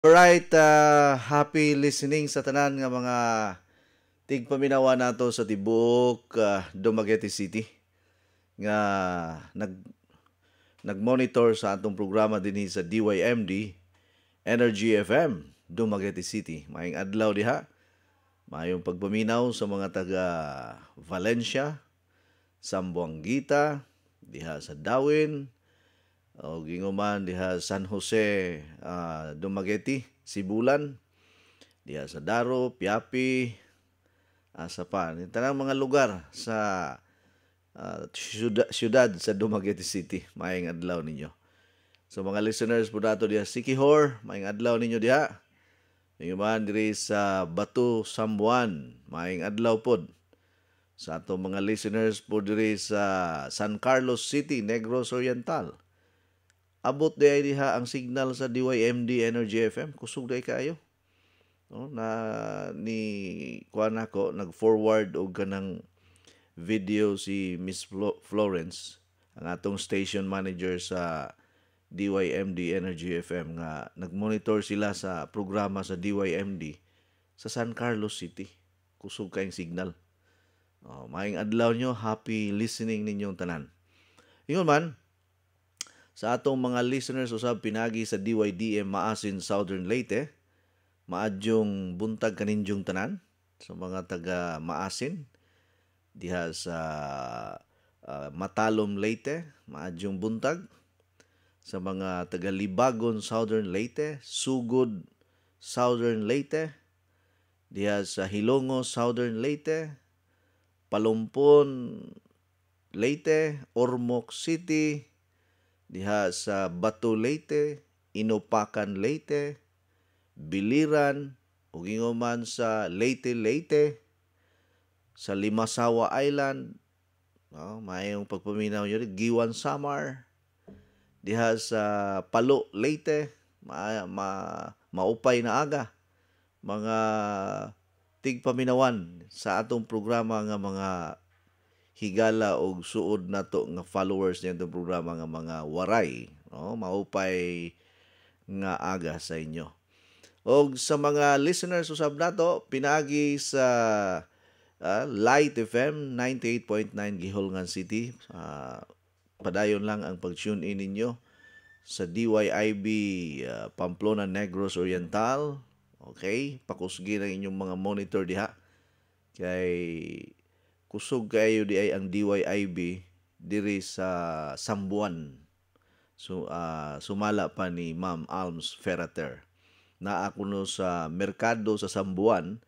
Alright, happy listening sa tanan nga mga tigpaminawa nato sa tibuok Dumaguete City nga nag nagmonitor sa atong programa dinhi sa DYMD Energy FM Dumaguete City. Maayong adlaw diha. Maayong pagpaminaw sa mga taga Valencia, Sambuanguita, diha sa Dawin, o ginguman diha San Jose, Dumaguete, Sibulan, diha sa Daro, Piapi, asa pa, tanang mga lugar sa syudad sa Dumaguete City. Maayong adlaw ninyo. So mga listeners po dato diha Siquijor, maayong adlaw ninyo diha. Ginguman diri sa Batu, Sambuan, maayong adlaw pod. Sa ato mga listeners po diri sa San Carlos City, Negros Oriental. Abot day diha ang signal sa DYMD Energy FM. Kusog day kayo. No, na ni kuan ako nag-forward og kanang video si Miss Florence, ang atong station manager sa DYMD Energy FM nga nagmonitor sila sa programa sa DYMD sa San Carlos City. Kusog kayong signal. Maayong adlaw nyo, happy listening ninyong tanan. Ingon man, sa atong mga listeners usab pinagi sa DYDM Maasin Southern Leyte, maadyong buntag kaninjong tanan sa mga taga Maasin diha sa Matalom Leyte, maadyong buntag sa mga taga Libagon Southern Leyte, Sugod Southern Leyte, diha sa Hilongo Southern Leyte, Palumpon Leyte, Ormoc City, diha sa Batu Leyte, Inopacan Leyte, Biliran, ug ingon sa Leyte Leyte, sa Limasawa Island, mayong pagpaminaw nyo rin, Giwan Samar, diha sa Palo Leyte, maupay na aga, mga tigpaminawan sa atong programa nga mga higala og suod nato nga followers niya itong programa nga mga waray, no? Maupay nga aga sa inyo. Og sa mga listeners usab nato pinaagi sa Light FM 98.9 Giholngan City. Padayon lang ang pag-tune in ninyo sa DYIB Pamplona Negros Oriental. Okay, pakusgi ng inyong mga monitor diha. Kay kusog kayo di ay ang DYIB diri sa Sambuan. So, sumala pa ni Ma'am Alms Ferrater. Na ako no sa merkado sa Sambuan,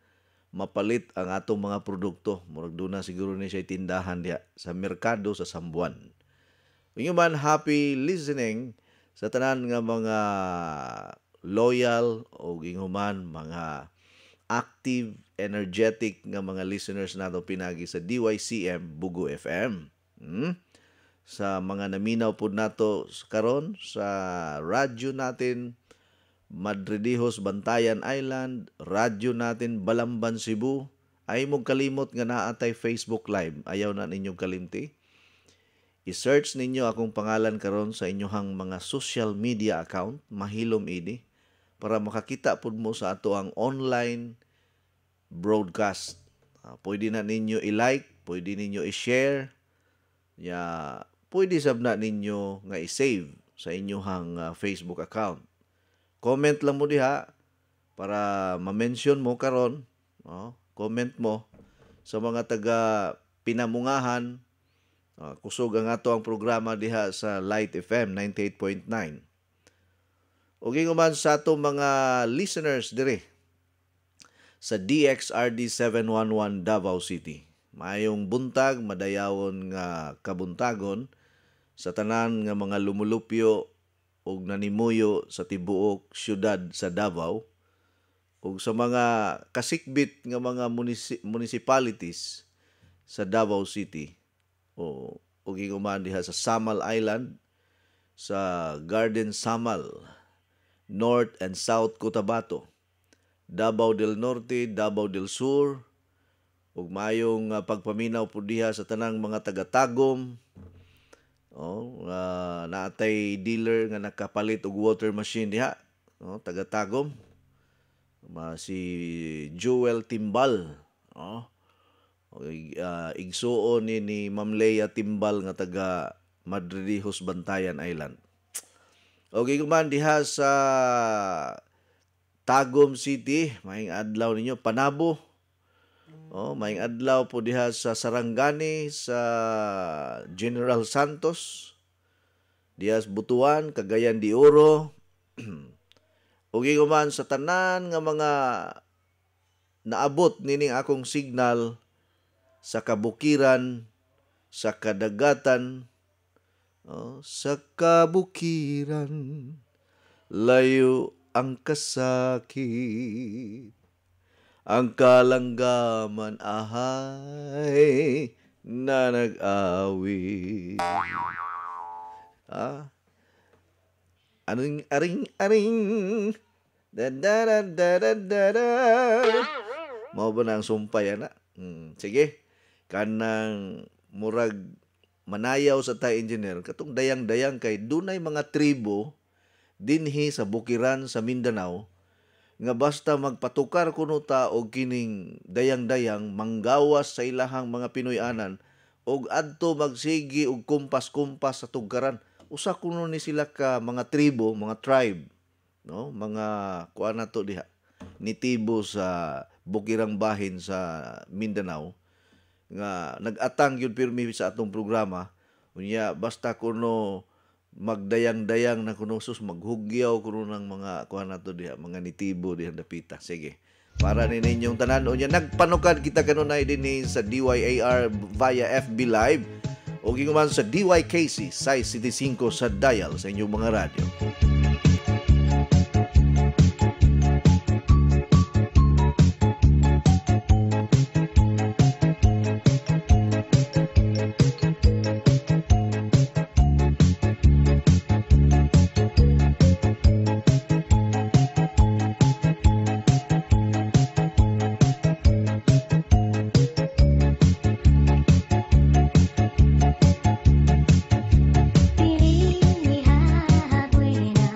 mapalit ang atong mga produkto. Murag doon na siguro ni siya tindahan diha sa merkado sa Sambuan. Ingon happy listening sa tanan nga mga loyal o ginhuman mga active, energetic nga mga listeners nato pinagi sa DYCM Bugo FM. Sa mga naminaw po nato karon sa radyo natin Madridijos Bantayan Island, radyo natin Balamban Cebu, ay mong kalimot nga naatay Facebook Live. Ayaw na ninyong kalimti. I-search ninyo akong pangalan karon sa inyohang mga social media account, mahilom ini, para makakita po mo sa ato ang online broadcast. Pwede na ninyo i-like, pwede ninyo i-share, pwede sab na ninyo nga i-save sa inyohang Facebook account. Comment lang mo diha para ma-mention mo karon, comment mo sa mga taga Pinamungahan. Kusog ang ato ang programa diha sa Light FM 98.9. O ginguman sa ato mga listeners dire sa DXRD 711 Davao City. Mayong buntag, madayawon nga kabuntagon sa tanan nga mga lumulupyo ug nanimuyo sa tibuok syudad sa Davao ug sa mga kasikbit nga mga municipalities sa Davao City o ginguman diha sa Samal Island, sa Garden Samal, North and South Cotabato, Davao del Norte, Davao del Sur, ug mayong pagpaminaw po diha sa tanang mga taga-Tagum. Naatay dealer nga nakapalit og water machine diha. no, taga Tagum, si Jewel Timbal, no. Igsuon ni Ma'am Leia Timbal nga taga Madridijos, Bantayan Island. Okay, kuman diha sa Tagum City, maayong adlaw ninyo. Panabo, maayong adlaw po diha sa Sarangani, sa General Santos, Diaz Butuan, Cagayan de Oro. Okay, kuman sa tanan nga mga naabot nining akong signal sa kabukiran, sa kadagatan, sa kabukiran, layo ang kasakit, ang kalanggaman ahay na nag-awit. Aring, da da da da da da da. Mao ba na ang sumpay, ana? Sige. Kanang murag manayaw sa Thai engineer, katong dayang-dayang kay dunay mga tribo dinhi sa bukiran sa Mindanao nga basta magpatukar kuno ta og kining dayang-dayang manggawas sa ilahang mga Pinoy-anan og adto magsigi og kumpas-kumpas sa tugaran. Usa kuno ni sila ka mga tribo, mga tribe, no? Mga kuan nato diha nitibo sa bukirang bahin sa Mindanao nga nag-atang yun pirmi sa atong programa. Unya basta kuno magdayang-dayang na kuno sus maghugyaw kuno ng mga kuan nato diha, mga nitibo diha dapita. Sige. Para ni ninyong tanan unya nagpanukad kita kanunay dinhi sa DYAR via FB Live o giguman sa DYKC size City 5 sa dial sa inyong mga radyo. Pilih habuena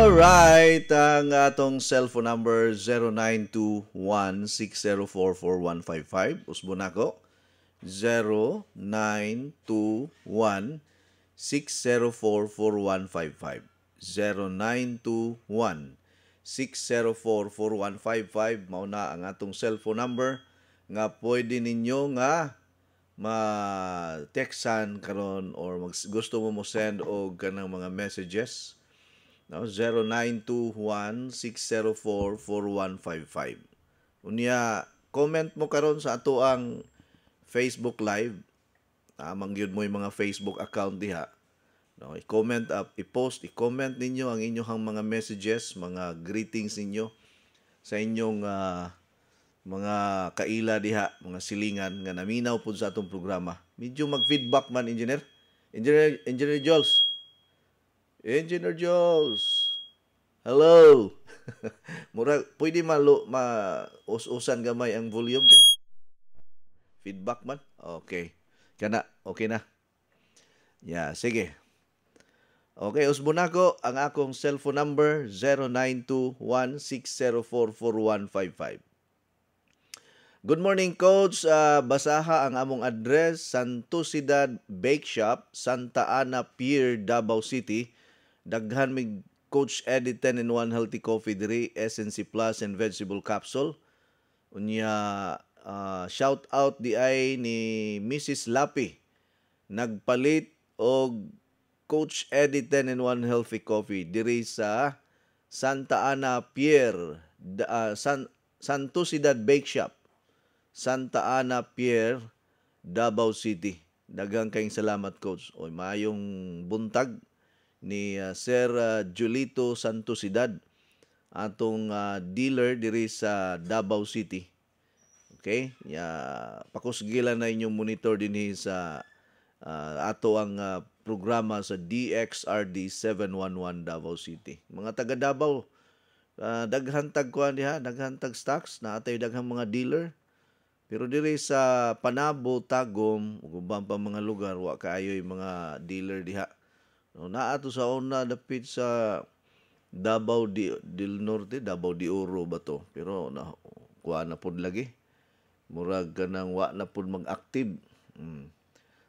Alright, ang atong cellphone number 0921-604-4155. Usbon ako. 0921-604-4155. 0921-604-4155. Mauna ang atong cellphone number nga pwede ninyo nga ma-textan karon or gusto mo send og kanang mga messages. No, 0921-604-4155. Unya, comment mo karon sa ato ang Facebook Live. Mangyud mo yung mga Facebook account diha. No, i-comment up, i-comment ninyo ang inyong mga messages, mga greetings ninyo sa inyong mga kaila diha, mga silingan nga naminaw pud sa atong programa. Medyo mag-feedback man, Engineer. Engineer Jules. Engineer Jules. Hello. Mura, pwede us-usan gamay ang volume. Feedback man? Okay. Kana, okay na. Yeah, sige. Okay, usbon ako ang akong cellphone number 0921-604-4155. Good morning, Coach. Basaha ang among address, Santosidad Bake Shop, Santa Ana Pier, Davao City. Daghan mig Coach Eddie 10-in-1 Healthy Coffee diri, SNC Plus and Vegetable Capsule. Unya, shout out di ay ni Mrs. Lapi. Nagpalit og Coach Eddie 10-in-1 Healthy Coffee diri sa Santa Ana Pier, Santosidad Bake Shop, Santa Ana Pier, Davao City. Daghang kayong salamat, Coach. O maayong buntag ni Sir Julito Santosidad, atong dealer diri sa Davao City. Okay? Pakusgilan na inyong monitor dinhi sa ato ang programa sa DXRD 711 Davao City. Mga taga Davao, daghan tag kuan diha, daghan tag stocks na atay daghang mga dealer. Pero diri sa Panabo, Tagum, ug ubang pa mga lugar wa kaayoy mga dealer diha. No, naato sa una dapit sa Davao del Norte, Davao de Oro ba to? Pero kuan na pud lagi. Murag kanang wa na pud mag-active.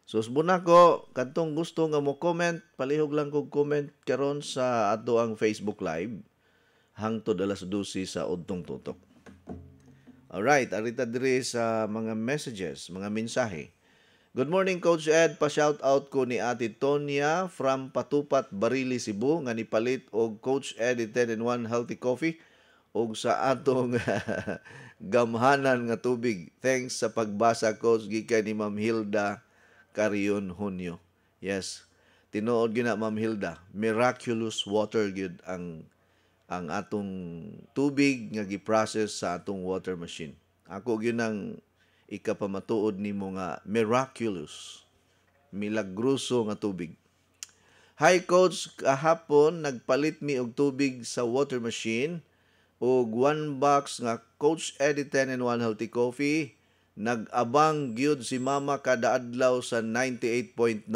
So usbon nako kadtong gusto nga mo comment, palihog lang kog comment karon sa ato ang Facebook Live hangtod alas 12 sa udtong tutok. Alright, arita diri sa mga messages, mga mensahe. Good morning, Coach Ed. Pa-shout out ko ni Ate Tonya from Patupat, Barili, Cebu nga nipalit og Coach Ed 10-in-1 Healthy Coffee og sa atong gamhanan nga tubig. Thanks sa pagbasa, Coach, gikan ni Ma'am Hilda Carion Hunyo. Yes, tinuod gyud na Ma'am Hilda. Miraculous water gyud ang atong tubig nga gi-process sa atong water machine. Ako gyud ang ikapamatuod nimo nga miraculous, milagroso nga tubig. Hi, Coach, kahapon nagpalit mi og tubig sa water machine og 1 box nga Coach Eddie 10-in-1 Healthy Coffee. Nag-abang gyud si Mama kada adlaw sa 98.9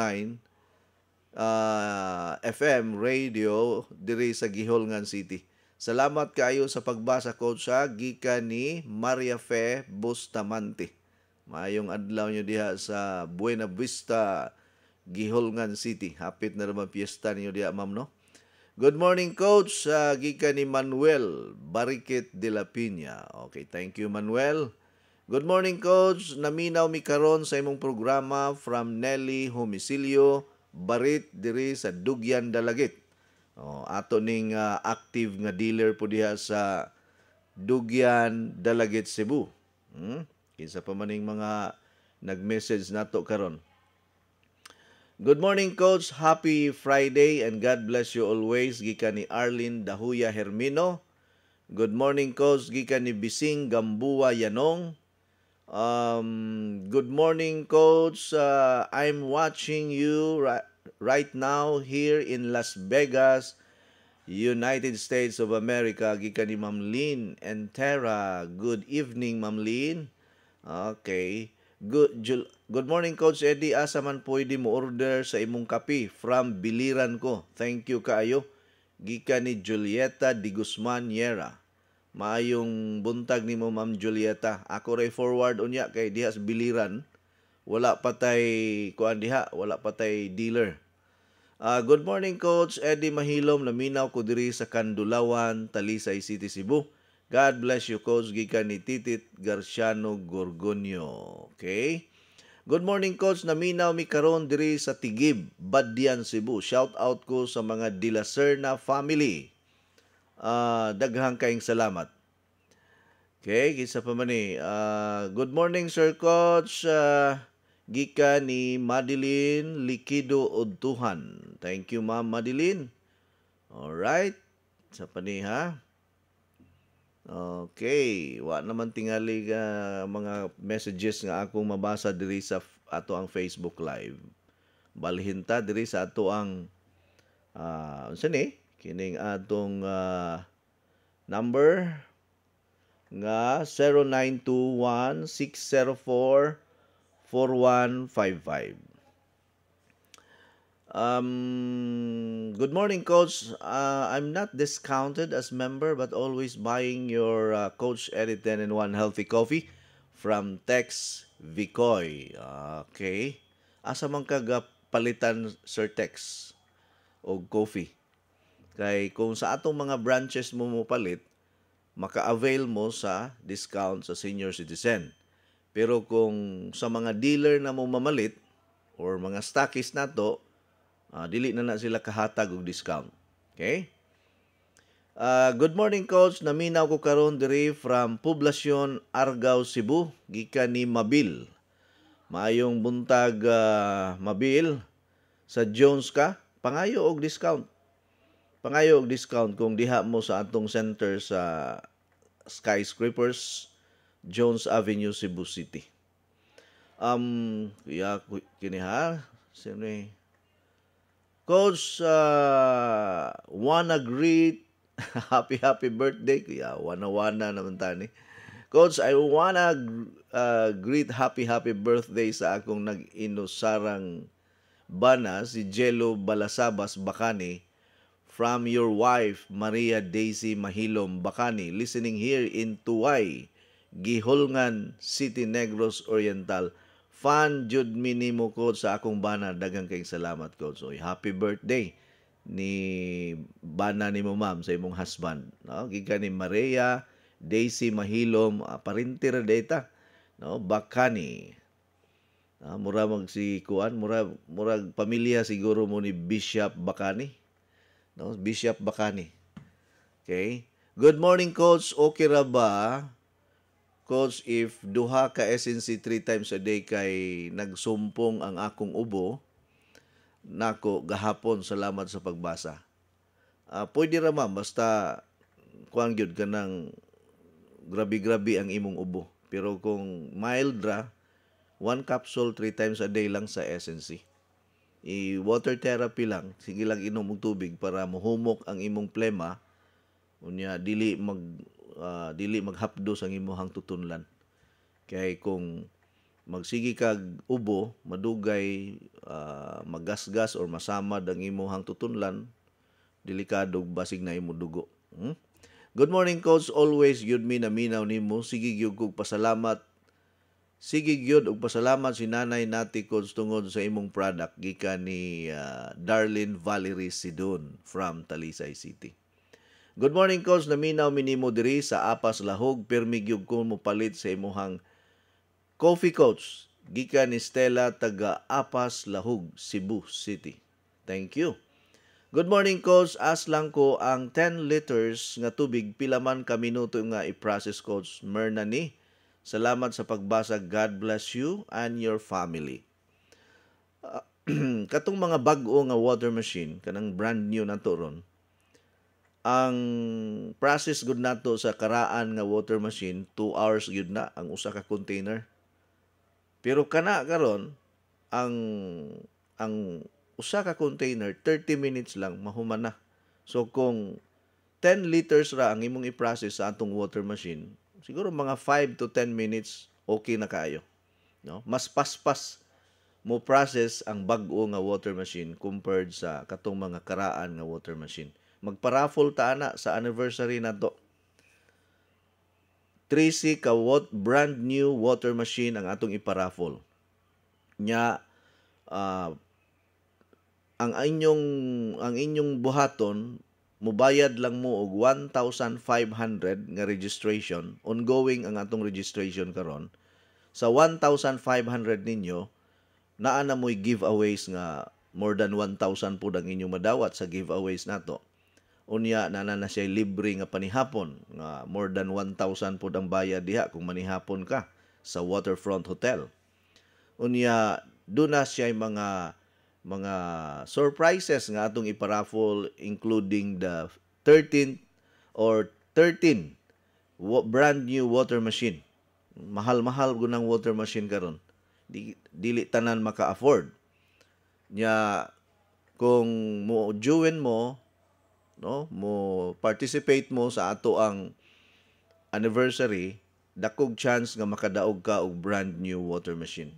FM radio diri sa Giholngan City. Salamat kayo sa pagbasa, Coach, gikan ni Maria Fe Bustamante. Maayong adlaw nyo diha sa Buena Vista, Giholngan City. Hapit na naman piyesta niyo diha, ma'am, no? Good morning, Coach. Gikan ni Manuel Barikit de la Piña. Okay, thank you, Manuel. Good morning, Coach. Naminaw mi karon sa imong programa from Nelly Homicilio Barit diri sa Dugyan, Dalagit. Ato ning active nga dealer po diha sa Dugyan, Dalagit, Cebu. Kinsa pa maning mga nag-message nato karon. Good morning, Coach. Happy Friday and God bless you always. Gikan ni Arlene Dahuya Hermino. Good morning, Coach. Gikan ni Bising Gambua Yanong. Good morning, Coach. I'm watching you right now here in Las Vegas, United States of America. Gikan ni Ma'am Lynn and Tara. Good evening, Ma'am Lynn. Okay. Good morning, Coach Eddie. Asa man pwede mo order sa imong kape from biliran ko. Thank you kaayo. gikan ni Julieta Di Guzman Yera. Maayong buntag nimo Ma'am Julieta. Ako ray forward unya kay diha sa biliran. Wala patay kuan diha, wala patay dealer. Good morning Coach Eddie Mahilom, naminaw ko diri sa Kandulawan, Talisay City, Cebu. God bless you Coach, gikan ni Titit Garciano Gorgonio. Okay? Good morning Coach, naminaw mi karon diri sa Tigib, Badyan, Cebu. Shout out ko sa mga De La Serna family. Daghang kaayong salamat. Okay, kisa pa man ni. Good morning Sir Coach. Gikan ni Madeline Liquido Udtuhan. Thank you Ma'am Madeline. Alright. Sa pa ni ha. Okay, wa naman tingali mga messages nga akong mabasa diri sa ato ang Facebook Live. Balhin ta diri sa ato ang unsa ni? Kining atong number nga 0921-604-4155. Good morning, Coach. I'm not discounted as member but always buying your Coach Eddie 10-in-1 healthy coffee from Tex Vicoy. Okay. Asa man palitan Sir Tex og coffee? Kay kung sa atong mga branches mo palit, maka-avail mo sa discount sa senior citizen. Pero kung sa mga dealer na mo mamalit or mga stockists nato, dili na sila kahatag og discount. Okay? Good morning Coach, naminaw ko karon diri from Poblacion, Argao, Cebu, gikan ni Mabil. Maayong buntag Mabil, sa Jones ka, pangayo og discount. Pangayo og discount kung diha mo sa atong center sa Skyscrapers, Jones Avenue, Cebu City. Kini ha, sino Coach, wanna greet happy birthday. Kuya, wana naman tani. Coach, I wanna greet happy birthday sa akong nag-inusarang bana, si Jello Balasabas Bacani, from your wife, Maria Daisy Mahilom Bacani, listening here in Tuway, Gihulngan City, Negros Oriental. Fan jud minimo Coach sa akong bana, daghang kayong salamat Coach. So, happy birthday ni bana nimo ma'am sa imong husband, no? Gikan ni Maria Daisy Mahilom, parintir data, no? Bacani. Mura magsikuan, murag pamilya siguro mo ni Bishop Bacani, no? Bishop Bacani. Okay? Good morning Coach, okay ra ba? Coach, if duha ka SNC 3 times a day kay nagsumpong ang akong ubo, nako gahapon, salamat sa pagbasa. Pwede ra ma'am, basta kuan gyud ka ng grabe-grabe ang imong ubo. Pero kung mild ra, 1 capsule 3 times a day lang sa SNC. I-water therapy lang, sige lang inom og tubig para mohumok ang imong plema, unya dili maghapdos ang imong tutunlan. Kay kung magsigi kag ubo, madugay magasgas or masamad ang imong tutunlan, delikado basig na imong dugo. Good morning Coach, always gyud mi naminaw nimo. Sige gyud kog pasalamat. Sige gyud og pasalamat si nanay nati Coach tungod sa imong product gikan ni Darlene Valerie Sidon from Talisay City. Good morning Coach, naminaw minimo diri sa Apas Lahog, pirmi gyud ko mo palit sa imong coffee Coach gikan ni Stella taga Apas Lahog, Cebu City. Thank you. Good morning Coach, as lang ko ang 10 liters nga tubig pila man ka minuto nga i-process Coach. Merna ni. Salamat sa pagbasa. God bless you and your family. Katong mga bag-o nga water machine, kanang brand new nato ron, ang process gud nato sa karaan nga water machine 2 hours gud na ang usa ka container. Pero kana karon ang usa ka container 30 minutes lang mahuman na. So kung 10 liters ra ang imong i-process sa atong water machine, siguro mga 5 to 10 minutes okay na kayo, no? Mas paspas mo process ang bag-o nga water machine compared sa katong mga karaan nga water machine. Magparaffle ta ana sa anniversary nato. 3C ka brand new water machine ang atong iparaffle. Nya ah, ang inyong buhaton mubayad lang mo og 1,500 nga registration. Ongoing ang atong registration karon. Sa 1,500 ninyo, naa na mo'y giveaways nga more than 1,000 po ang inyong madawat sa giveaways nato. Unya na siya libre nga panihapon nga more than 1,000 po ang bayad diha kung manihapon ka sa Waterfront Hotel. Unya doon na siya mga surprises nga atong iparaffle, including the 13 brand new water machine. Mahal-mahal gunang water machine karon. Dili tanan maka-afford. Nya kung mo join mo, no, mo participate mo sa ato ang anniversary, dakog chance nga makadaog ka og brand new water machine.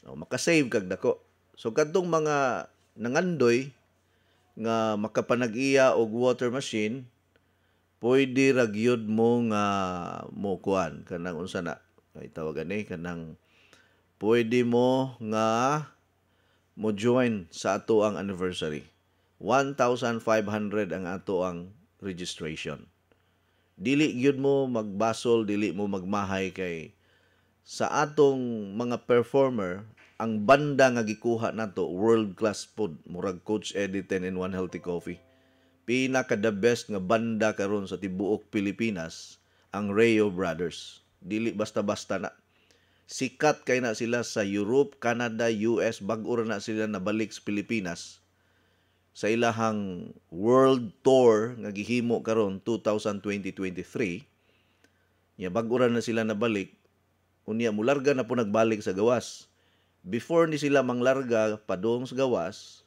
No, makasave kag dako. So kadtong mga nangandoy nga makapanag-iya og water machine, pwede ra gyud mo nga mo kuan kanang unsa na kay tawagan kanang pwede mo nga mo join sa ato ang anniversary. 1,500 ang ato ang registration. Dili gyud mo magbasol, dili mo magmahay kay sa atong mga performer, ang banda nga gikuha nato world class pod, murag Coach Eddie 10 in 1 Healthy Coffee. Pinaka the best nga banda karon sa tibuok Pilipinas ang Rayo Brothers. Dili basta-basta na. Sikat kay na sila sa Europe, Canada, US, bag-o na sila nabalik sa Pilipinas. Sa ilahang world tour nga gihimo karon 2020-2023, nya bag-o na sila nabalik. Unya mularga na po nagbalik sa gawas. Before ni sila manglarga padung sa gawas,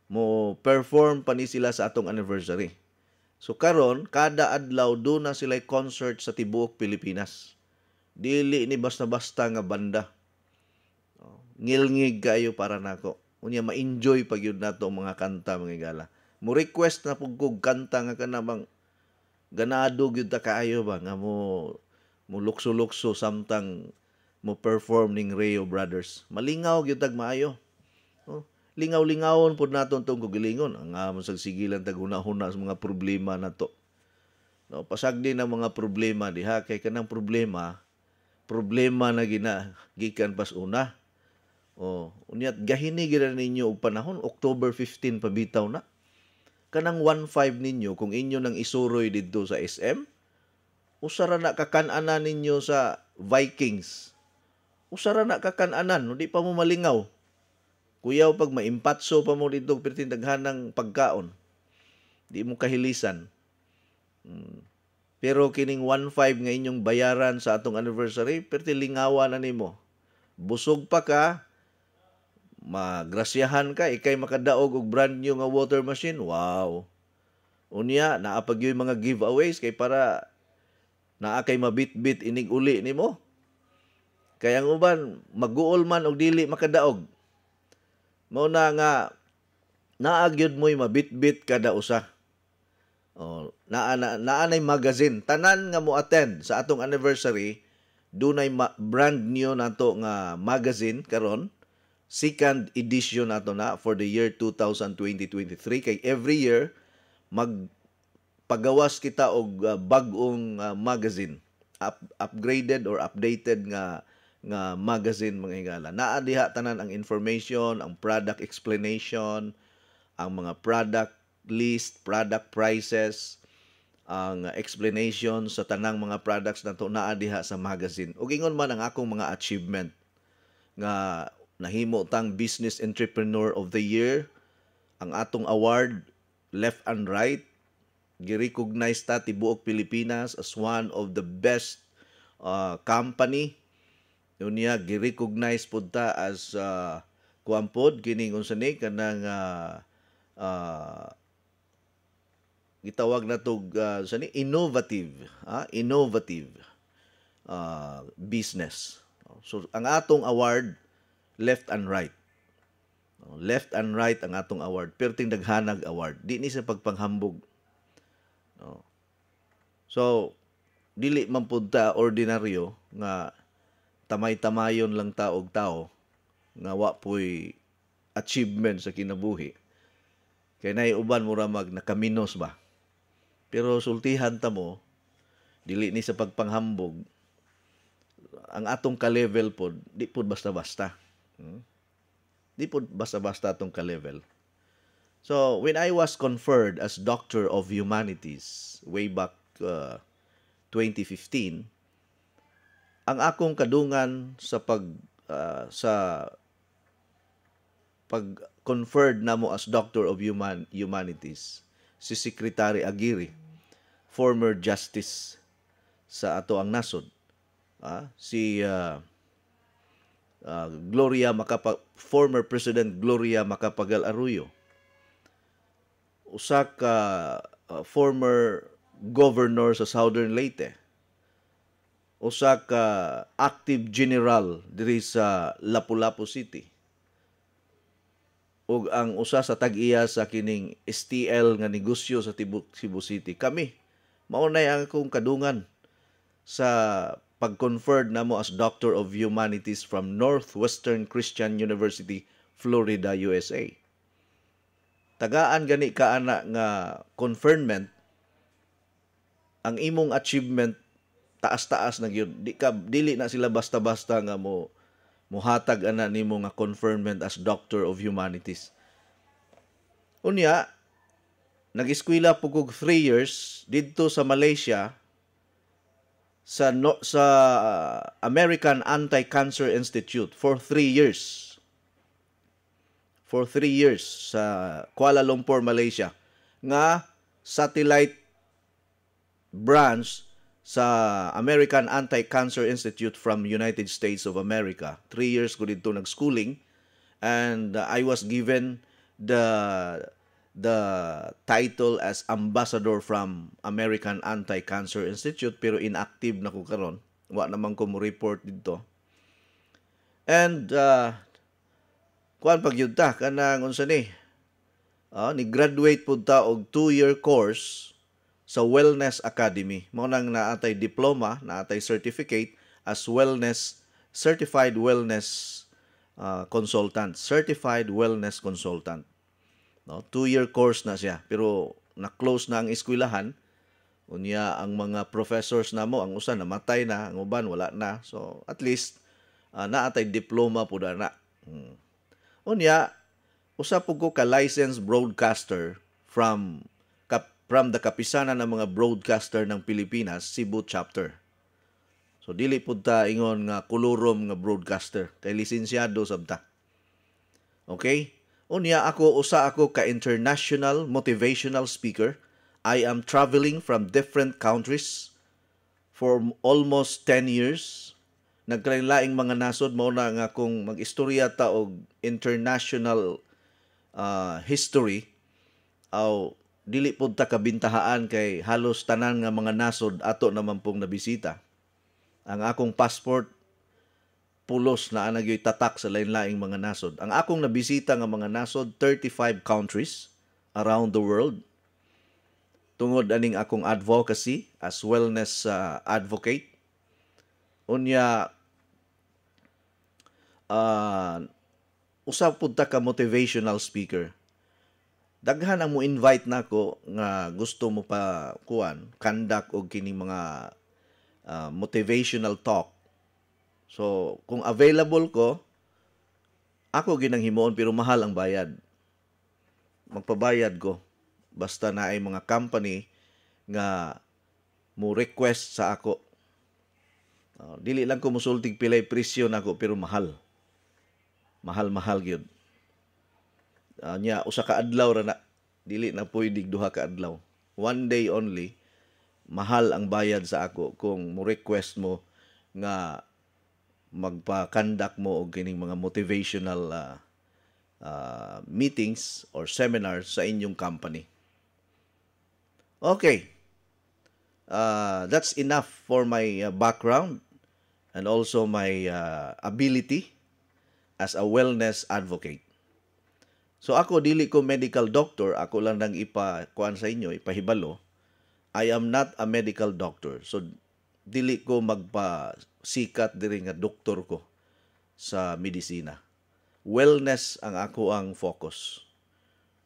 mo perform pa ni sila sa atong anniversary. So karon kada adlaw do na sila concert sa tibuok Pilipinas. Dili ni basta-basta nga banda. Ngilngig kayo para nako. Unya ma-enjoy pag yun nato mga kanta mga igala. Mo request na pug kog kanta nga kanabang ganado gyud ta kaayo ba nga mo lukso-lukso samtang mo perform ning Rayo Brothers. Malingaw gyud tag maayo. Lingaw-lingawon pod naton tong kugilingon. Ang amon sa sigilan tag hunahuna sa mga problema nato. No, pasagdi na mga problema diha kay kanang problema na gikan pas una. Unyat gahini gid ninyo og panahon October 15 pabitaw na. Kanang 1.5 ninyo kung inyo nang isuroy didto sa SM, usara na kakan-anan ninyo sa Vikings. Usara na kakan-anan, di pa mo malingaw. Kuyaw pag maimpatso pa mo dito pertin daghanang pagkaon. Di mo kahilisan. Pero kining 1.5 nga inyong bayaran sa atong anniversary, perti lingawan na nimo. Busog pa ka, magrasyahan ka, ikay makadaog og brand new nga water machine. Wow. Unya, naapag yung mga giveaways kay para naa kay mabit-bit inig uli nimo. Kaya ang uban, mag-uol man og dili makadaog. Mao na nga naagyod mo'y mabit-bit kada usa. Naanay magazine. Tanan nga mo attend sa atong anniversary, dunay brand new nato nga magazine karon. Second edition nato na for the year 2020-2023. Kay every year, magpagawas kita og bag-ong magazine. Upgraded or updated nga magazine mga higala. Naa diha tanan ang information, ang product explanation, ang mga product list, product prices, ang explanation sa tanang mga products na to naa diha sa magazine. Ug ingon man ang akong mga achievement nga nahimo tang Business Entrepreneur of the Year, ang atong award Left and Right, gi-recognize ta tibuok Pilipinas as one of the best company. Unya gi-recognize pud ta as kuampod kining unsa ni kanang gitawag na to innovative business. So ang atong award Left and Right. Left and right ang atong award, perting daghanag award. Di ni sa pagpanghambog. No? So, dili man pud ta ordinaryo nga tamay-tamayon lang ta og tao nga wa po'y achievement sa kinabuhi. Kay nay uban mura mag nakaminos ba. Pero sultihan ta mo, dili ni sa pagpanghambog, ang atong ka-level pod, di pod basta-basta. Di pod basta-basta atong ka-level. So, when I was conferred as Doctor of Humanities way back 2015, ang akong kadungan sa pag-conferred namo as Doctor of Humanities, si Secretary Aguirre, former justice sa ato ang nasod, si former President Gloria Macapagal Arroyo, usa ka former governor sa Southern Leyte, usa ka active general diri sa Lapu-Lapu City, ug ang usa sa tag-iya sa kining STL nga negosyo sa Cebu City. Kami, maunay ang akong kadungan sa pag-conferred namo as Doctor of Humanities from Northwestern Christian University, Florida, USA. Tagaan gani ka ana nga conferment, ang imong achievement taas-taas na gyud. Dili na sila basta-basta nga muhatag ana nimo nga conferment as Doctor of Humanities. Unya, nag-eskwela po kog 3 years didto sa Malaysia sa American Anti-Cancer Institute for 3 years. For 3 years sa Kuala Lumpur, Malaysia, nga satellite branch sa American Anti-Cancer Institute from United States of America. 3 years ko dito nag-schooling, and I was given the title as ambassador from American Anti-Cancer Institute, pero inactive na ko karon. Wa naman ko mo report dito. And kuan pagyud ta kanang unsa ni? Ni graduate pud ta og 2-year course sa Wellness Academy. Mao nang naatay diploma, naatay certificate as certified wellness consultant, certified wellness consultant. No, 2-year course na siya, pero na-close na ang eskwelahan. Unya ang mga professors namo, ang usa namatay na, ang uban wala na. So at least naatay diploma pud ana. Unya usa pud ko ka licensed broadcaster from the kapisanan ng mga broadcaster ng Pilipinas, Cebu chapter. So dili pud ta ingon nga kulurom nga broadcaster, kay lisensyado sabta. Okay? Unya usa ako ka international motivational speaker. I am traveling from different countries for almost 10 years. Nagkalain-laing mga nasod, mao na nga akong mag-istorya ta og international history. Dili pud ta kabintahaan kay halos tanan nga mga nasod ato naman pong nabisita. Ang akong passport pulos na anagyoy tatak sa lain-laing mga nasod. Ang akong nabisita nga mga nasod, 35 countries around the world. Tungod aning akong advocacy as wellness advocate. Unya, usap pud ta ka motivational speaker. Daghan ang mo invite nako nga gusto mo pa conduct og kining mga motivational talk. So, kung available ko, ako ginang himuon, pero mahal ang bayad. Magpabayad ko. Basta na ay mga company nga mo request sa ako. Dili lang ko musultig pilay presyo nako, pero mahal. Mahal gyud. Usa ka adlaw ra na. Dili na pwede duha ka adlaw. 1 day only. Mahal ang bayad sa ako kung mo request mo nga magpa-conduct mo og kining mga motivational meetings or seminars sa inyong company. Okay. That's enough for my background and also my ability as a wellness advocate. So ako dili ko medical doctor, ako lang nang ipakuan sa inyo, ipahibalo. I am not a medical doctor. So dili ko magpa-sikat diri nga doktor ko sa medisina. Wellness ang ako ang focus.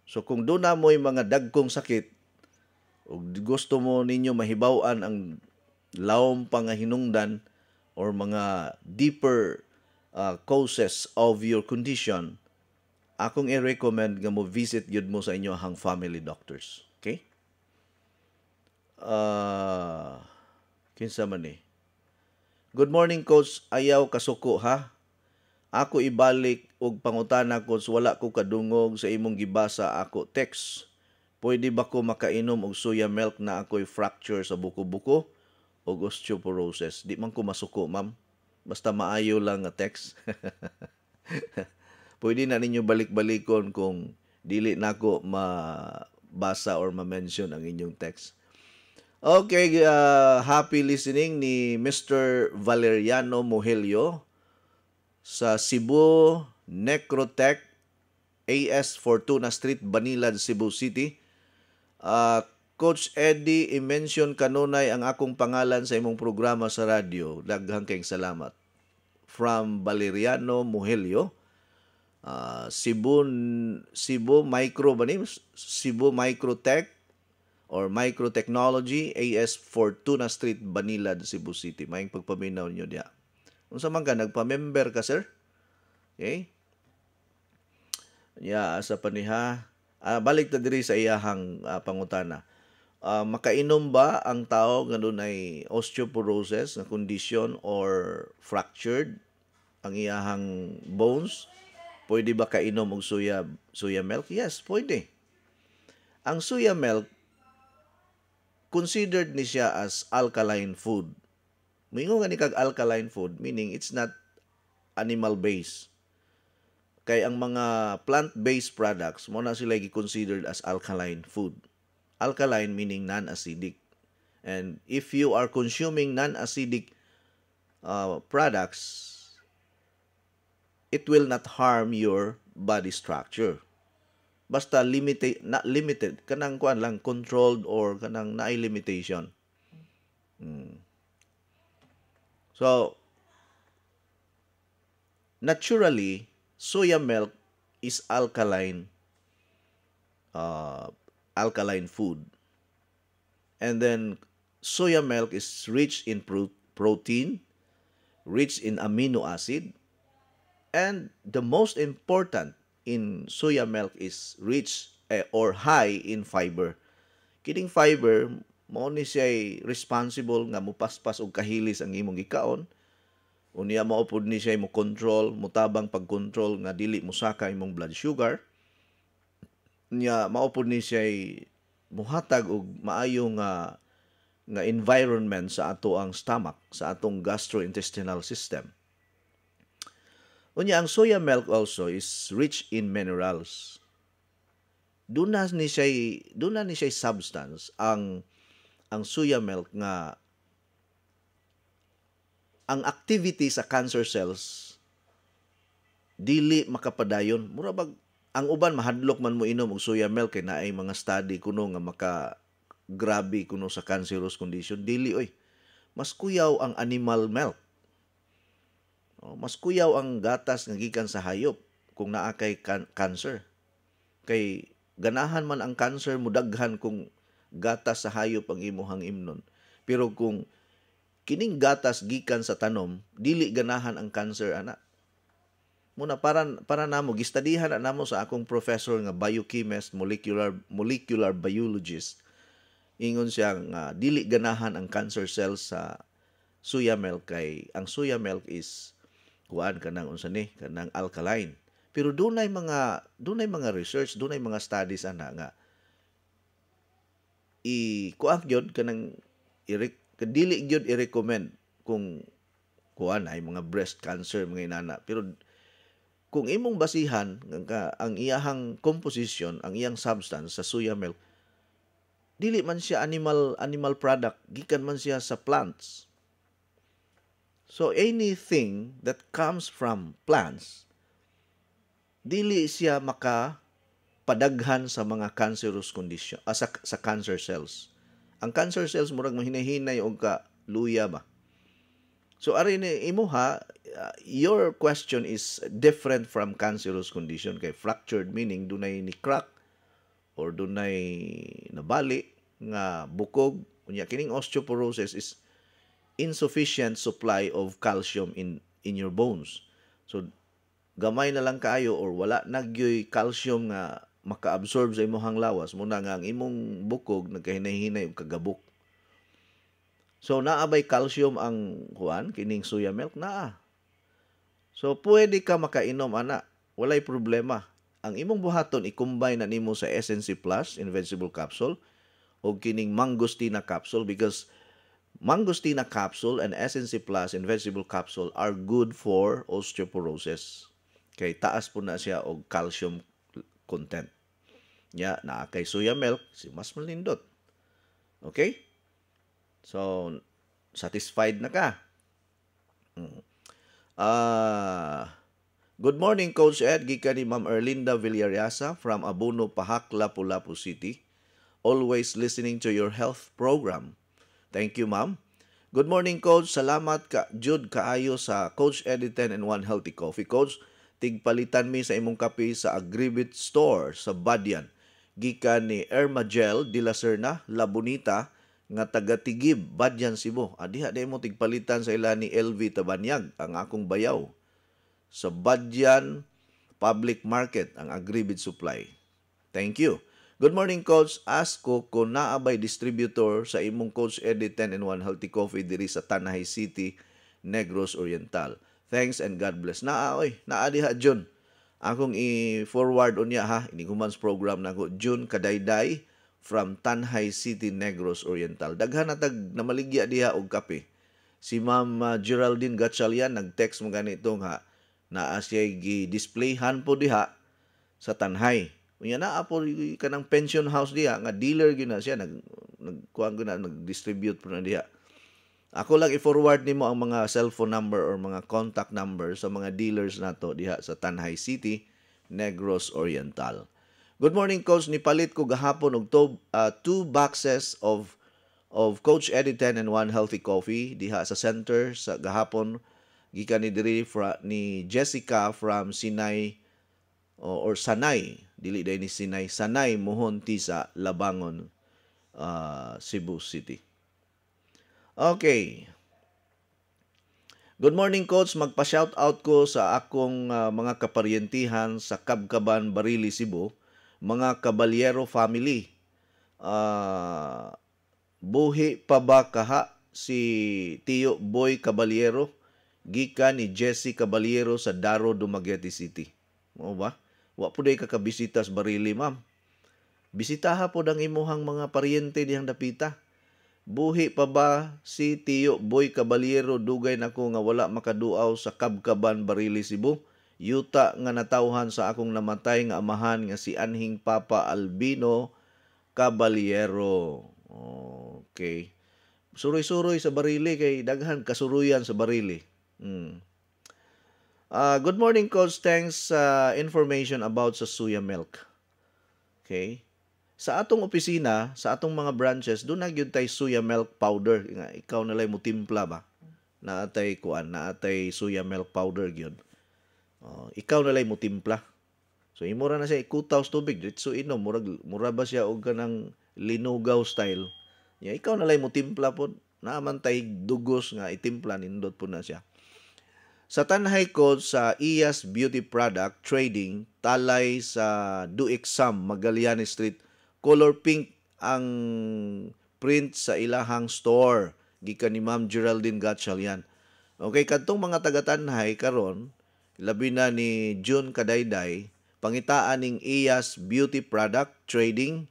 So kung doon na mo'y mga dagkong sakit, o gusto mo ninyo mahibaw-an ang lawom pa nga hinungdan or mga deeper causes of your condition, akong i-recommend nga mo visit yun mo sa inyo hang family doctors. Okay? Kinsa man ni? Good morning, Coach. Ayaw kasuko, ha? Ako ibalik og pangutana, Coach. Wala ko kadungog sa imong gibasa ako text. Pwede ba ko makainom og soya milk na ako'y fracture sa buko-buko o osteoporosis? Di man ko masuko, ma'am. Basta maayo lang nga text. Pwede na ninyo balik-balikon kung dili nako mabasa or ma-mention ang inyong text. Okay, happy listening ni Mr. Valeriano Mohelio sa Cebu Necrotech AS Fortuna Street, Banilad, Cebu City. Coach Eddie, i-mention kanunay ang akong pangalan sa imong programa sa radyo. Daghang kayong salamat. From Valeriano Mohelio, Cebu Micro ba ni? Cebu Microtech or Microtechnology AS Fortuna Street, Banilad, Cebu City. Maying pagpaminaw nyo diya. Unsa man ka, nagpa-member ka, sir? Okay? Asa pa niha. Balik ta diri sa iyahang pangutana. Makainom ba ang tao nga dunay osteoporosis na condition or fractured ang iyahang bones? Pwede ba kainom og soya milk? Yes, pwede. Ang soya milk considered ni siya as alkaline food. Mingo nga ni kag alkaline food, meaning it's not animal-based. Kay ang mga plant-based products, mo na sila considered as alkaline food. Alkaline meaning non-acidic. And if you are consuming non-acidic products, it will not harm your body structure. Basta not limited, kanang kuan lang, controlled or kanang naay limitation. So, naturally, soya milk is alkaline food. And then, soya milk is rich in protein, rich in amino acid, and the most important in soya milk is rich or high in fiber. Kining fiber, mao ni siya responsible nga mupaspas og kahilis ang imong gikaon. Unya mao pud ni siya mo control, mutabang pag-control nga dili musaka imong blood sugar. Unya mao pud ni siya muhatag og maayo nga environment sa ato ang stomach, sa atong gastrointestinal system. Unya ang soya milk also is rich in minerals. Duna ni siya substance ang soya milk nga ang activity sa cancer cells dili makapadayon. Mura bag ang uban mahadlok man mo inom og soya milk kay naay mga study kuno nga grabe kuno sa cancerous condition. Dili oy. Mas kuyaw ang animal milk. Mas kuyaw ang gatas nga gikan sa hayop kung naa kay cancer. Kay ganahan man ang cancer mudaghan kung gatas sa hayop ang imuhang imnon. Pero kung kining gatas gikan sa tanom, dili ganahan ang cancer ana. Muna para namo gistadihan na namo sa akong professor nga biochemist, molecular biologist. Ingon siya nga dili ganahan ang cancer cells sa soya milk kay ang soya milk is kuan kanang unsa ni kanang alkaline. Pero dunay mga research, dunay mga studies ana nga kuan gyud kanang dili gyud i-recommend kung kuan ay mga breast cancer mga inana. Pero kung imong basihan ang iyahang composition, ang iyang substance sa soya milk, dili man siya animal product, gikan man siya sa plants. So anything that comes from plants, dili siya padaghan sa mga cancerous condition sa cancer cells. Ang cancer cells murag mahinahinay og ka luya ba. So ari ni imo ha, your question is different from cancerous condition kay fractured meaning dunay ni crack or dunay nabali nga bukog. Unya kining osteoporosis is insufficient supply of calcium in your bones. So gamay na lang kaayo or wala nagyoy calcium nga maka-absorb sa imong lawas muna nga ang imong bukog nagkahinay-hinay og kagabok. So naabay calcium ang kining soya milk naa. So pwede ka makainom ana, walay problema. Ang imong buhaton i-combine na nimo sa SNC Plus in vegetable capsule o kining mangostina capsule because mangostina capsule and SNC Plus in vegetable capsule are good for osteoporosis. Kay taas po na siya og calcium content. Nya naa kay soya milk si mas malindot. Okay? So satisfied na ka. Good morning Coach Ed, gikan ni Ma'am Erlinda Villariasa from Abono, Pahak, Lapu-Lapu City. Always listening to your health program. Thank you, Ma'am. Good morning, Coach. Salamat ka Jud kaayo sa Coach Ed 10 and 1 Healthy Coffee. Coach, tigpalitan mi sa imong kape sa Agribit Store sa Badyan. Gikan ni Ermagel de la Serna, La Bonita, nga taga-Tigib, Badyan, Cebu. Diha mo tigpalitan sa ila ni LV Tabanyag, ang akong bayaw. Sa Badyan Public Market, ang Agribit Supply. Thank you. Good morning, Coach. Ask ko kung naabay distributor sa imong Coach Eddie 10 and 1 Healthy Coffee diri sa Tanay City, Negros Oriental. Thanks and God bless. Naa diha June. Akong i-forward unya ha. Ini humans program na ko. June Kadayday from Tanay City, Negros Oriental. Daghan na namaligya diha og kape. Si Ma'am Geraldine Gatchalian nag-text mo ganitong ha. Naa siya gi-displayhan po diha sa Tanhay. Unya naa po kanang pension house diha nga dealer gyud na siya nag-distribute po na diha. Ako lang i-forward nimo ang mga cellphone number or mga contact number sa mga dealers nato diha sa Tanay City, Negros Oriental. Good morning, Coach. Nipalit ko gahapon og 2 boxes of Coach Eddie 10 and 1 Healthy Coffee diha sa center sa gahapon gikan ni diri ni Jessica from Sinay or Sanay, dili day ni Sinay, Sanay Mohonti sa Labangon, Cebu City. Okay. Good morning, Coach. Magpa-shout out ko sa akong mga kaparyentihan sa Kabkaban, Barili, Cebu, mga Caballero family. Buhi pa ba kaha si Tio Boy Caballero? Gikan ni Jesse Caballero sa Daro, Dumaguete City. Mo ba? Wa po day kakabisita sa Barili, ma'am. Bisitaha po ang imuhang mga paryente diyang dapita. Buhi pa ba si Tio Boy Caballero? Dugay na ko nga wala makaduaw sa Kabkaban, Barili, Cebu. Yuta nga natawhan sa akong namatay nga amahan nga si Anhing Papa Albino Caballero. Okay. Suroy-suroy sa Barili kay daghan kasuruyan sa Barili. Good morning, Coach. Thanks information about sa soya milk. Okay. Sa atong opisina, sa atong mga branches, doon na gyud tay soya milk powder. Ikaw nalay mo timpla ba? Naatay soya milk powder gyud. Ikaw nalay mo timpla. So imura na siya ikutaw sa tubig, ditso inom, mura ba siya og kanang linugaw style. Ikaw nalay mo timpla po, naaman tay dugos nga itimpla nindot po na siya. Sa Tanhay ko sa Iyas Beauty Product Trading, talay sa Duexam, Magallanes Street, color pink ang print sa ilahang store. Gikan ni Ma'am Geraldine Gatchalian. Okay, kadtong mga taga-Tanhay karon, labi na ni June Kadayday, pangitaan ning Iyas Beauty Product Trading.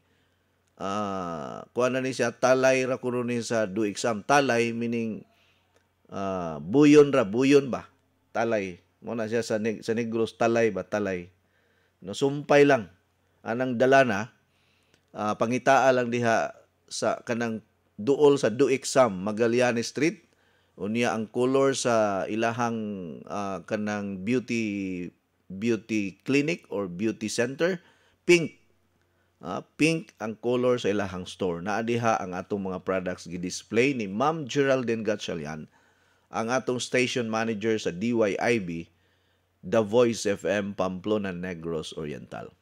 Kuha na ni siya, talay ra kuno ni sa Duexam. Talay meaning buyon ba? Talay. Muna siya sa Negros, talay ba? Talay. No, sumpay lang. Anang dala na, pangitaa lang diha sa kanang duol sa Duexam, Magallanes Street. Unya ang color sa ilahang kanang beauty clinic or beauty center, pink Pink ang color sa ilahang store. Naa diha ang atong mga products gi-display ni Ma'am Geraldine Gatchalian, ang atong station manager sa DYIB, The Voice FM, Pamplona, Negros Oriental.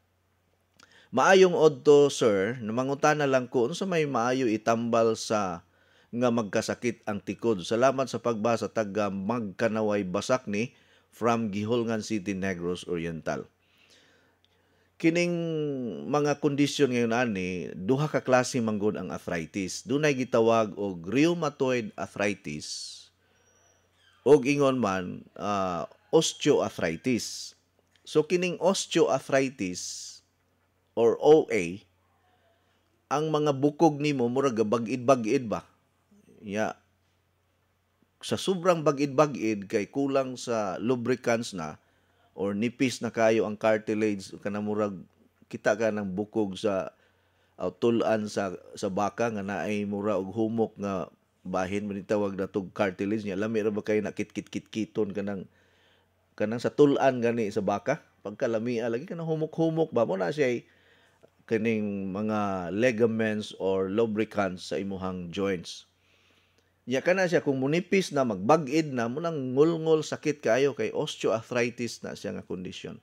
Maayong odto, sir, namangutana lang ko unsa may maayo itambal sa nga magkasakit ang tikod. Salamat sa pagbasa, taga Magkanaway Basak ni from Gihulngan City, Negros Oriental. Kining mga kondisyon ngayon ani, duha ka klase manggod ang arthritis. Dunay gitawag og rheumatoid arthritis og ingon man osteoarthritis. So kining osteoarthritis or OA, ang mga bukog nimo murag bagid-bagid ba? Ya, sa sobrang bagid-bagid kay kulang sa lubricants na or nipis na kayo ang cartilage, kanang murag kita ka ng bukog sa tulan sa baka nga naay mura og humok nga bahin mo tawag na tog cartilage niya. Lami ra ba kay nakit-kit-kiton kanang sa tulan gani sa baka? Pagkalami lagi kanang humok-humok ba mo na siya kaning mga ligaments or lubricants sa imuhang joints. Ya kana siya kung munipis na magbag-id na mo nang ngulngol sakit kayo kay osteoarthritis na siya nga kondisyon.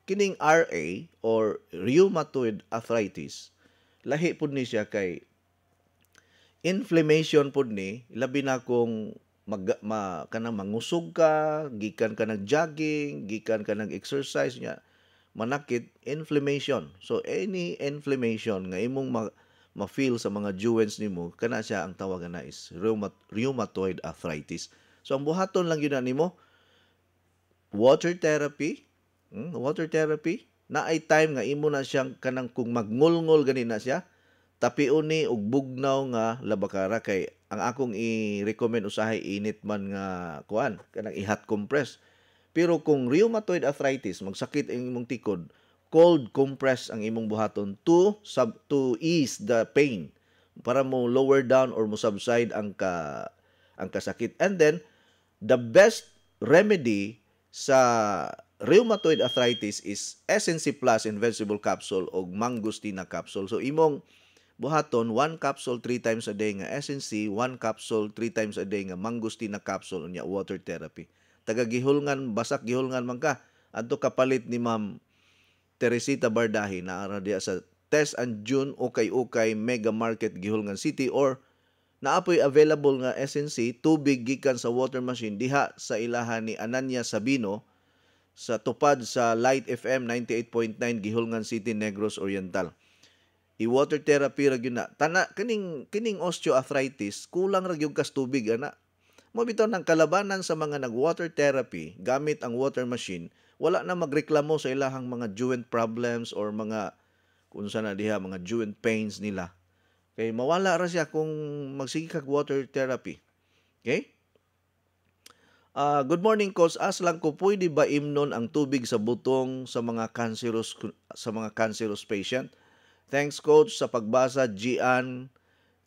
Kining RA or rheumatoid arthritis, lahi pud ni siya kay inflammation pud ni, labi na kung kanang mangusog ka, gikan ka nag-jogging, gikan ka nag-exercise niya, manakit, inflammation. So any inflammation nga imong ma-feel sa mga joints nimo, kana siya ang tawagan na is rheumatoid arthritis. So ang buhaton lang yun na nimo, water therapy, na ay time nga imo na siyang kanang kung magngulngol gani na siya, tapion ni og bugnaw nga labakara kay ang akong i-recommend usahay init man nga kuan, kanang i-hot compress. Pero kung rheumatoid arthritis, magsakit ang imong tikod, cold compress ang imong buhaton to ease the pain para mo lower down or mo subside ang kasakit. And then the best remedy sa rheumatoid arthritis is SNC Plus in vegetable capsule o mangostina capsule. So imong buhaton 1 capsule 3 times a day nga SNC, 1 capsule 3 times a day nga mangostina capsule unya water therapy. Taga Gihulngan, Basak Gihulngan man ka, adto kapalit ni Ma'am Teresita Bardahi na ara diya sa Test and June Ukay-Ukay Mega Market Gihulngan City or naapoy available nga SNC tubig gikan sa water machine diha sa ilahan ni Ananya Sabino sa tupad sa Light FM 98.9 Gihulngan City, Negros Oriental. I-water therapy ra gyud na. Tana kining osteoarthritis kulang ra gyud kas tubig ana. Mo bitaw ng kalabanan sa mga nag-water therapy gamit ang water machine, wala na magreklamo sa ilahang mga joint problems or mga kung saan na diha mga joint pains nila. Kay mawala ra siya kung magsige kag water therapy. Okay? Good morning, Coach. Lang ko pwede ba imnon ang tubig sa butong sa mga cancerous patient? Thanks, Coach, sa pagbasa. Gian,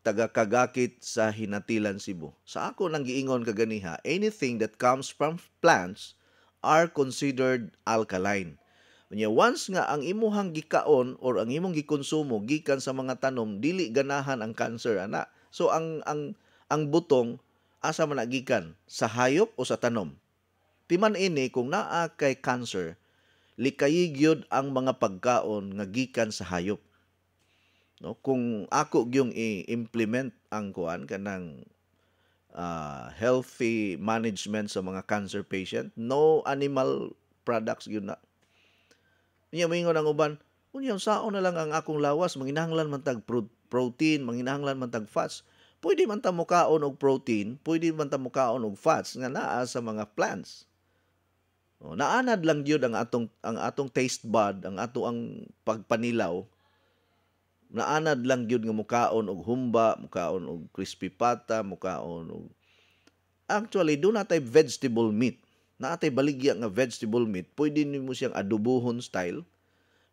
taga Kagakit sa Hinatilan, Cebu. Sa ako nang giingon kaganiha, anything that comes from plants are considered alkaline. Once nga ang imuhang gikaon or ang imong gikonsumo gikan sa mga tanom, dili ganahan ang cancer ana. So ang butong asa man nagikan, sa hayop o sa tanom. Timan ini kung naa kay cancer, likayi gyud ang mga pagkaon nga gikan sa hayop. No, kung ako gyung i-implement ang kuan kanang healthy management sa mga cancer patient, no animal products gyud na. Niya moingon ang uban, unya saon na lang ang akong lawas, manginahanglan man tag protein, manginahanglan man tag fats. Pwede man ta mokaon og protein, pwede man ta mokaon og fats nga naa sa mga plants. O, naanad lang gyud ang atong taste bud, ang pagpanilaw. Naanad lang gyud nga mukaon og humba, mukaon og crispy pata, mukaon og actually do natay vegetable meat. Naatay baligya nga vegetable meat, pwede nimo siyang adobohon style,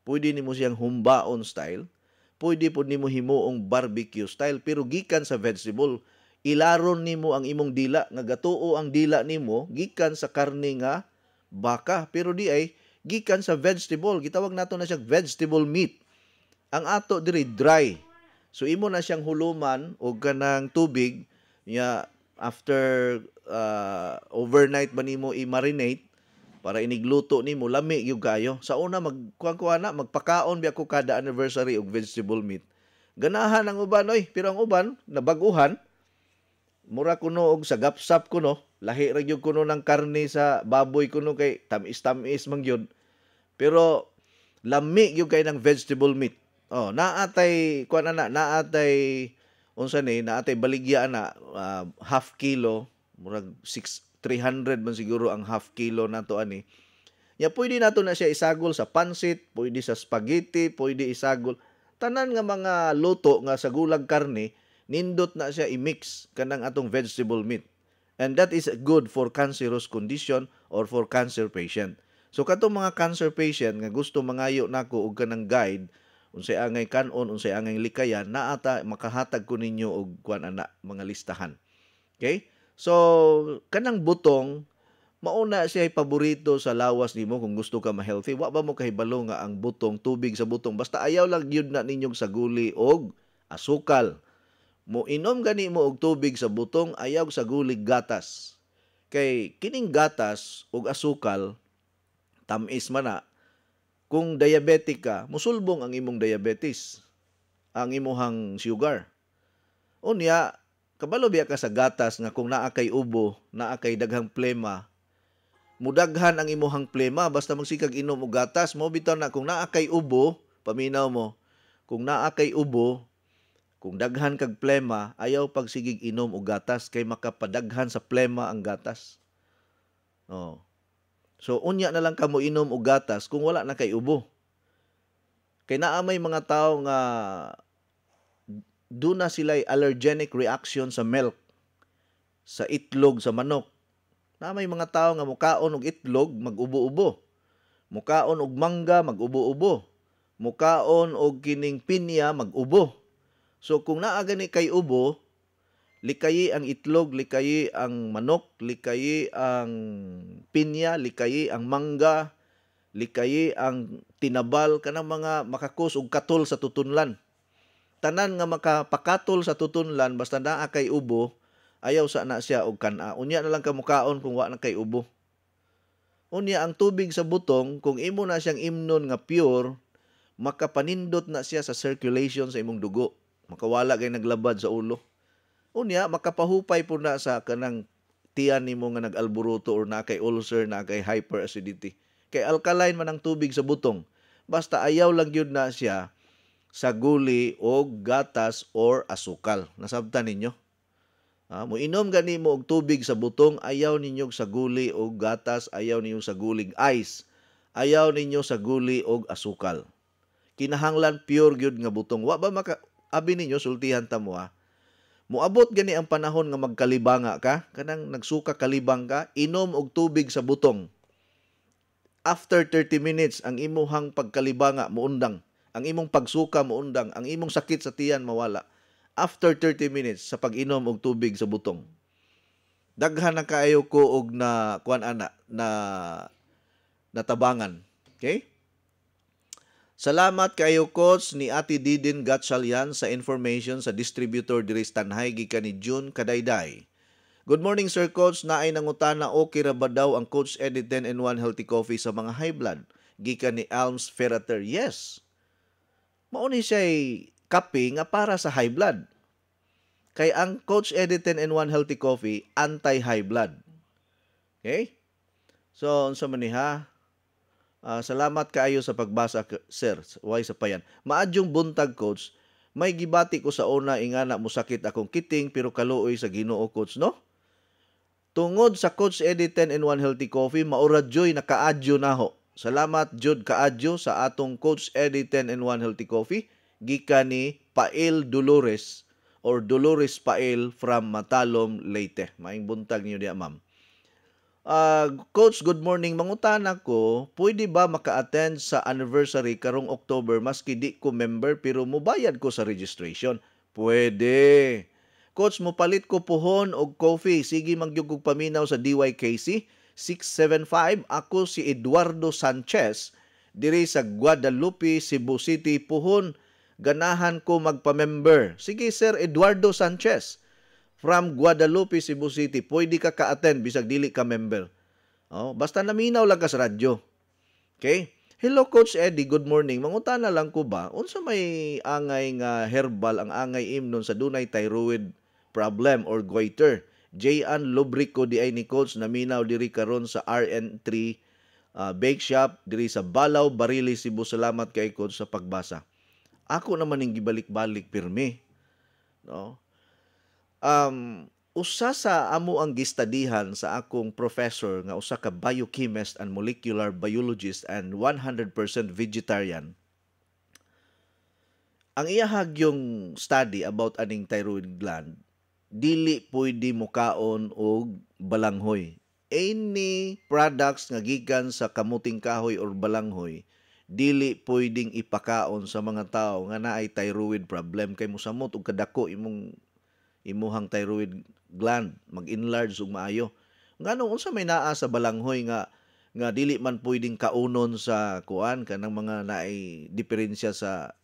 pwede nimo siyang humbaon style, pwede pud nimo himuong barbecue style, pero gikan sa vegetable, ilaron nimo ang imong dila nga gatuo ang dila nimo gikan sa karne nga baka, pero di ay gikan sa vegetable. Gitawag nato na siya vegetable meat. Ang ato diri dry. So imo na siyang huluman og kanang tubig nya after overnight ba nimo i-marinate para inigluto nimo lami gyud kayo. Sa una magkuan na magpakaon biya ko kada anniversary og vegetable meat. Ganahan ang uban oy, pero ang uban nabaguhan mura kuno og sagapsap kuno, lahi ra gyud kuno ng karne sa baboy kuno kay tamis-tamis man gyud. Pero lami gyud kay ng vegetable meat. Oh, naatay kuan na naatay unsa ni naatay baligya na half kilo, murag 300 man siguro ang half kilo nato ani. Ya pwede nato na siya isagol sa pansit, pwede sa spaghetti, pwede isagol tanan nga mga luto nga sa gulag karne, nindot na siya i-mix kanang atong vegetable meat. And that is good for cancerous condition or for cancer patient. So katong mga cancer patient nga gusto mangayo nako og kanang guide unsay angay kanon, unsay angay likayan, naata makahatag ko ninyo og kuan ana mga listahan. Okay? So kanang butong mauna siya paborito sa lawas nimo kung gusto ka ma-healthy. Wa ba mo kahibalo nga ang butong, tubig sa butong basta ayaw lang gyud na ninyong saguli og asukal. Mo inom gani mo og tubig sa butong, ayaw saguli gatas. Kay kining gatas og asukal tamis man na. Kung diabetic ka, musulbong ang imong diabetes, ang imong sugar. Unya, kabalo biya ka sa gatas nga kung naa kay ubo, naa kay daghang plema, mudaghan ang imong plema basta magsikag inom og gatas. Mo bitaw na kung naa kay ubo, paminaw mo, kung naa kay ubo, kung daghan kag plema, ayaw pagsigig inom og gatas kay makapadaghan sa plema ang gatas. Oh. So, unya na lang ka mo inom og gatas kung wala na kay ubo. Kay naa may mga tao nga do na sila'y allergenic reaction sa milk, sa itlog, sa manok. Na may mga tao nga mukaon og itlog, mag-ubo-ubo. Mukaon og mangga, mag-ubo-ubo. Mukaon og kining pinya, mag-ubo. So, kung naa gani kay ubo, likayi ang itlog, likayi ang manok, likayi ang pinya, likayi ang mangga, likayi ang tinabal, kanang mga makakos og katol sa tutunlan. Tanan nga makapakatol sa tutunlan, basta naa kay ubo, ayaw sa na siya og kana. Unya na lang kamukaon kung wa na kay ubo. Unya ang tubig sa butong, kung imo na siyang imnon nga pure, makapanindot na siya sa circulation sa imong dugo. Makawala kay naglabad sa ulo. Unya, makapahupay po na sa kanang tiyan nimo nga nag-alburuto or na kay ulcer, na kay hyperacidity. Kay alkaline man ang tubig sa butong. Basta ayaw lang yun na siya sa guli o gatas or asukal. Nasabtan ninyo? Mo inom gani mo og tubig sa butong, ayaw ninyo sa guli o gatas, ayaw ninyo sa gulig ice, ayaw ninyo sa guli o asukal. Kinahanglan pure gyud nga butong. Wa ba abi ninyo sultihan ta mo Moabot gani ang panahon nga magkalibanga ka, kanang nagsuka kalibang ka, inom og tubig sa butong. After 30 minutes, ang imuhang pagkalibanga muundang, ang imong pagsuka muundang, ang imong sakit sa tiyan mawala. After 30 minutes sa pag-inom og tubig sa butong. Daghan na kaayo ko og na kuan ana na natabangan. Okay? Salamat kayo coach ni Ate Didin Gatchalian sa information sa distributor diri sa Tanhay gikan ni June Kadayday. Good morning Sir Coach, naay nangutana okay ra ba daw ang Coach Eddie 10-in-1 Healthy Coffee sa mga high blood? Gikan ni Alms Ferrater. Yes. Mao ni siya kape nga para sa high blood. Kay ang Coach Eddie 10-in-1 Healthy Coffee anti-high blood. Okay? So unsa man ni ha? Salamat kaayo sa pagbasa, sir. Way sa payan. Maadyong buntag, coach. May gibati ko sa una ingana mo sakit akong kiting pero kaluoy sa Ginoo, coach, no? Tungod sa Coach Eddie 10-in-1 Healthy Coffee, maura joy nakaadyo naho. Salamat jud kaadyo sa atong Coach Eddie 10-in-1 Healthy Coffee gikan ni Pail Dolores or Dolores Pail from Matalom, Leyte. Maing buntag niyo diya, ma'am. Coach, good morning. Mangutana ko, pwede ba maka-attend sa anniversary karong October maski di ko member pero mubayad ko sa registration? Pwede. Coach, mupalit ko puhon og coffee. Sige magyugog paminaw sa DYKC 675. Ako si Eduardo Sanchez diri sa Guadalupe, Cebu City. Puhon Ganahan ko magpa-member. Sige, Sir Eduardo Sanchez from Guadalupe, Cebu City. Pwede ka ka-attend bisag dili ka member. Oh, basta naminaw lang ka sa radyo. Okay? Hello, Coach Eddie. Good morning. Mangutana lang ko ba, unsa may angay nga herbal ang angay imnon sa dunay thyroid problem or goiter? J.An. Lubrico di ay ni Coach naminaw diri karon sa RN3 Bake Shop diri sa Balaw, Barili, Cebu. Salamat kay Coach sa pagbasa. Ako naman ning gibalik-balik pirmi. No? Usa sa amo ang gistadihan sa akong professor nga usa ka biochemist and molecular biologist and 100% vegetarian. Ang iyahag yung study about aning thyroid gland, dili pwede mo kaon og balanghoy. Any products nga gikan sa kamuting kahoy or balanghoy, dili pwedeng ipakaon sa mga tao nga naay thyroid problem kay mosamot og kadako imuhang thyroid gland mag-enlarge ug maayo. Nganong unsa may naa sa balanghoy nga dili man pwedeng kaunon sa kuan kanang mga naay diferensya sa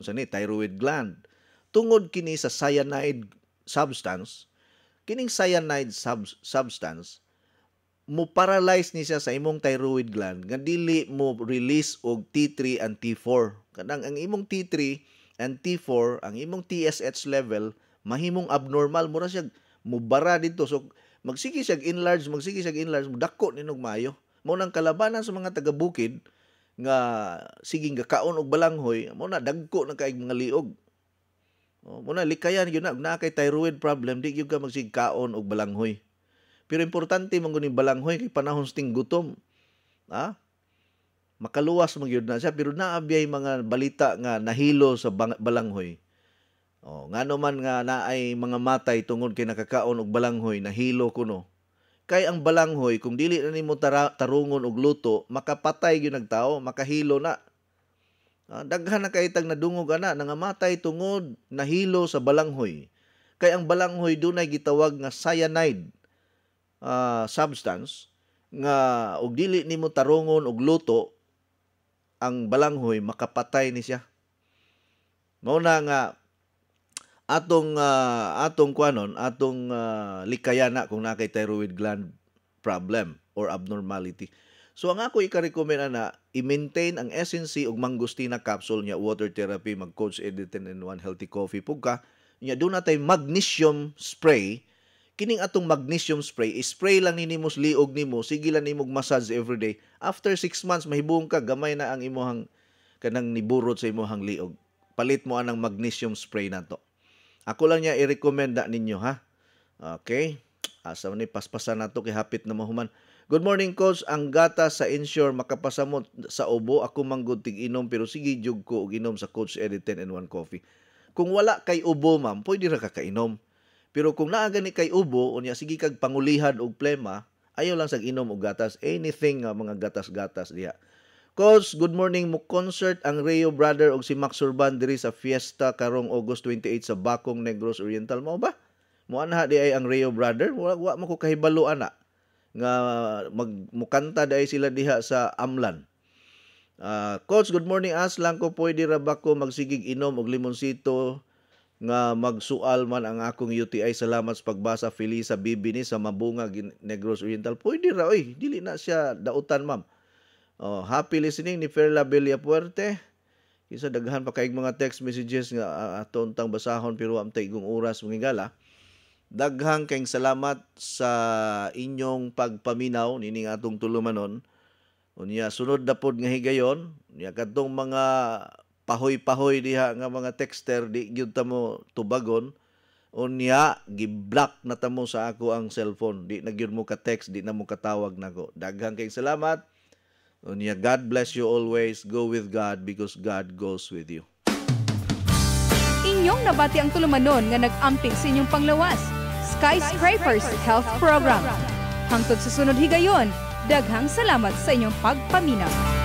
thyroid gland. Tungod kini sa cyanide substance, kining cyanide substance mo paralyze ni siya sa imong thyroid gland nga dili mo release og T3 and T4. Kanang ang imong T3 and T4, ang imong TSH level mahimong abnormal, mura siya mubara dito. So magsige siya enlarge, dako ninog maayo. Mao nang kalabanan sa mga taga-bukid nga siging gakaon og balanghoy, mao na dagko na kaig mga liog. Mao na likayan gyud na kay thyroid problem, di gyud ka magsig kaon og balanghoy. Pero importante man guning balanghoy kay panahon sting gutom. Makaluwas man gyud na siya, pero naabiyay mga balita nga nahilo sa balanghoy. Ngano man nga naay mga matay tungod kay nakakaon og balanghoy, nahilo kuno. Kay ang balanghoy kung dili na nimo tarungon og luto, makapatay gyud ang tawo, makahilo na. Daghan na kay tag nadungog ana nangamatay tungod nahilo sa balanghoy. Kay ang balanghoy dunay gitawag nga cyanide substance nga og dili nimo tarungon og luto, ang balanghoy makapatay ni siya. Mao na nga atong likayana kung nakay thyroid gland problem or abnormality. So ang ako ika-recommend na i-maintain ang SNC ug mangostina capsule nya water therapy, mag Coach Eddie 10-in-1 healthy coffee pugka nya doon natay magnesium spray. Kining atong magnesium spray, spray lang nimo liog nimo, sige lang nimo massage every day. After 6 months mahibong ka gamay na ang imuhang kanang niburot sa imuhang liog. Palit mo anang magnesium spray nato. Ako lang niya i-recommend na ninyo, ha. Okay? Asa man ni paspasan nato kay hapit na mahuman. Good morning, Coach. Ang gata sa Ensure makapasamot sa ubo, ako manggod tig-inom pero sige jug ko og inom sa Coach Eddie 10-in-1 coffee. Kung wala kay ubo, ma'am, pwede ra ka kainom. Pero kung naa gani kay ubo, unya sige kag pangulihan og plema, ayaw lang sag inom og gatas. Anything mga gatas-gatas diha. Coach, good morning. Mo concert ang Rio Brother og si Max Urban diri sa fiesta karong August 28 sa Bacong, Negros Oriental. Mao ba? Mo anha di ay ang Rio Brother? Wa man ko kahibalo ana nga mukanta di ay sila diha sa Amlan. Coach, good morning. As lang ko pwede ra ba ko magsigig inom og limonsito nga magsual man ang akong UTI. Salamat sa pagbasa. Felisa Bibini sa Mabunga, Negros Oriental. Pwede ra oy, dili na siya dautan, ma'am. Happy listening ni Ferla Villapuerte. Isa daghan pa kaig mga text messages nga aton tang basahon pero am tay igong oras mangigala. Daghang kayong salamat sa inyong pagpaminaw nining atong tulumanon. Unya sunod na pod nga higayon, nya kadtong mga pahoy-pahoy diha nga mga texter di gyud ta mo tubagon. Unya gi-block na ta mo sa ako ang cellphone. Di na gyud mo ka text, di na mo katawag nako. Daghang kayong salamat. Unya God bless you always. Go with God because God goes with you. Inyong nabati ang tulumanon nga nag-amping sa inyong panglawas. Skyscrapers Health Program. Hangtod sa sunod higayon, daghang salamat sa inyong pagpaminaw.